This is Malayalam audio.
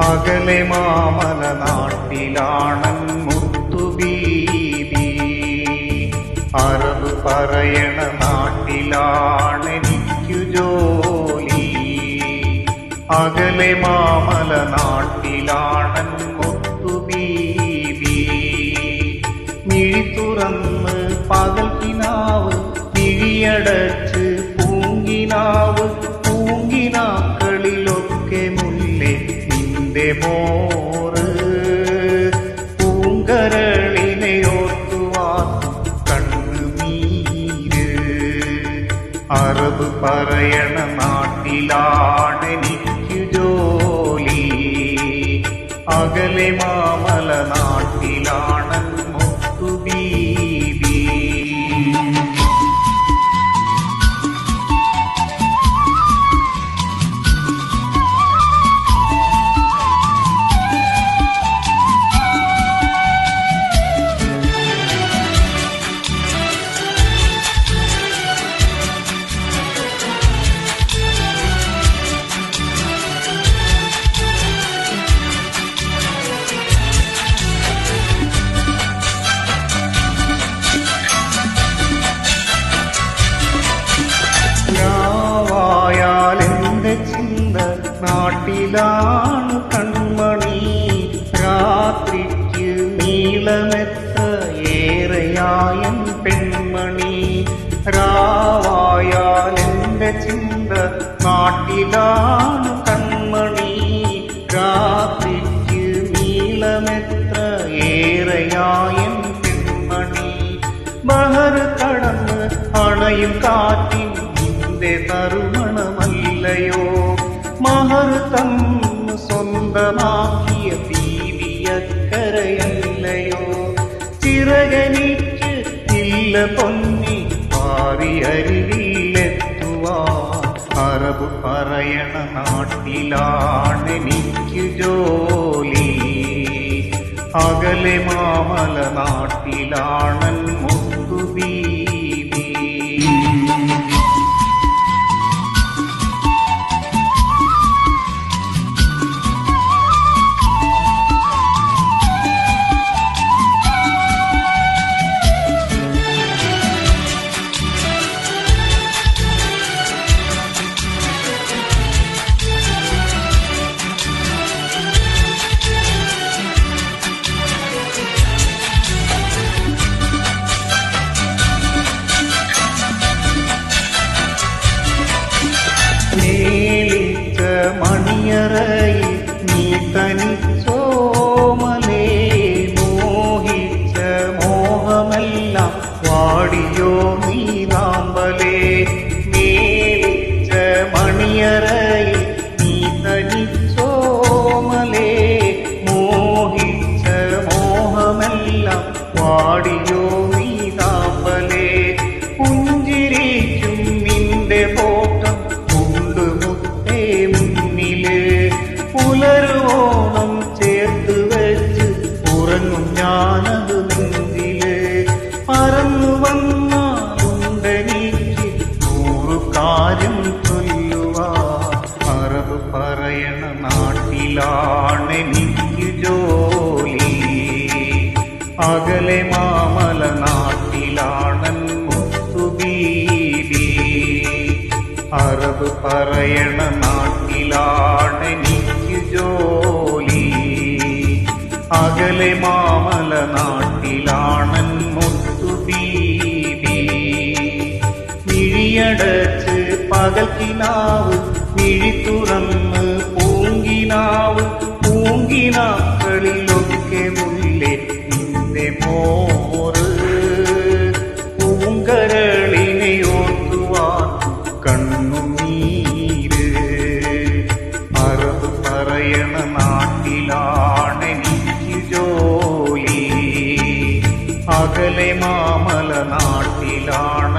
അകലെ മാമല നാട്ടിലാണൻ മുത്തുബീബി. അറബ് പറയണ നാട്ടിലാണെനിക്കു ജോലി. അകലെ മാമല നാട്ടിലാണൻ മുത്തുബീബി. മിഴി തുറന്ന് പകൽ കിനാവ്, മിഴിയടച്ച് പൂങ്കിനാവ്. പൂങ്കിനാക്കളിലൊക്കെ മുല്ലേ നിന്റെ മോറ്. പൂങ്കരളിനെ ഓർത്തുവാൻ കണ്ണുനീര്. അറബ് പറയണ നാട്ടിലാണെനിക്കു ജോലി. അകലെ മാമല നാട്ടിലാണൻ മുത്തുബീബി. നാട്ടിലാണ് കൺമണി. രാത്രിക്ക് നീളമെത്ര ഏറെയായൻ പെൺമണി. രാവായാലെന്റെ ചിന്ത നാട്ടിലാണ് കൺമണി. രാത്രിക്ക് നീളമെത്ര ഏറെയായൻ പെൺമണി. ബഹർ കടന്ന് അണയും കാറ്റിൻ നിന്റെ തരുമണമല്ലയോ. മഹർ തന്നു സ്വന്തമാക്കിയ ബീവിയക്കരയല്ലയോ. ചിറകനിക്ക് ഇല്ല പൊന്നി പാറി അരികിലെത്തുവാൻ. അറബ് പറയണ നാട്ടിലാണെനിക്കു ജോലി. അകലെ മാമല നാട്ടിലാണൻ മുത്തുബീബി. മണിയറയിൽ നീ തനിച്ചോമലേ. മോഹിച്ച മോഹമെല്ലാം വാടിയോ നീലാമ്പലേ. മേലിച്ച മണിയറയിൽ നീ തനിച്ചോമലേ. മോഹിച്ച മോഹമെല്ലാം വാടിയോ നീലാമ്പലേ. പുഞ്ചിരിക്കും നിന്റെ ഫോട്ടം പുലരുവോണം ചേർത്ത് വെച്ച് ഉറങ്ങും ഞാനത് നെഞ്ചില്. പറന്നു വന്നാലുണ്ടെനിക്ക് 100 കാര്യം ചൊല്ലുവാൻ. അറബ് പറയണ നാട്ടിലാണെനിക്കു ജോലി. അകലെ മാമല നാട്ടിലാണൻ മുത്തുബീബി. അറബ് പറയണ നാട്ടിലാണെനിക്കു ജോലി. അകലെ മാമല നാട്ടിലാണൻ മുത്തുബീബി. മിഴിയടച്ച് പകൽ കിനാവ്, മിഴി തുറന്ന് പൂങ്കിനാവ്. പൂങ്കിനാക്കളിലൊക്കെ മുല്ലേ നിന്റെ മോറ്. പൂങ്കരളിനെ ഓർത്തുവാൻ കണ്ണുനീര്. അറബ് പറയണ നാട്ടിലാണെനിക്കു ജോലി. അകലെ മാമല നാട്ടിലാണ്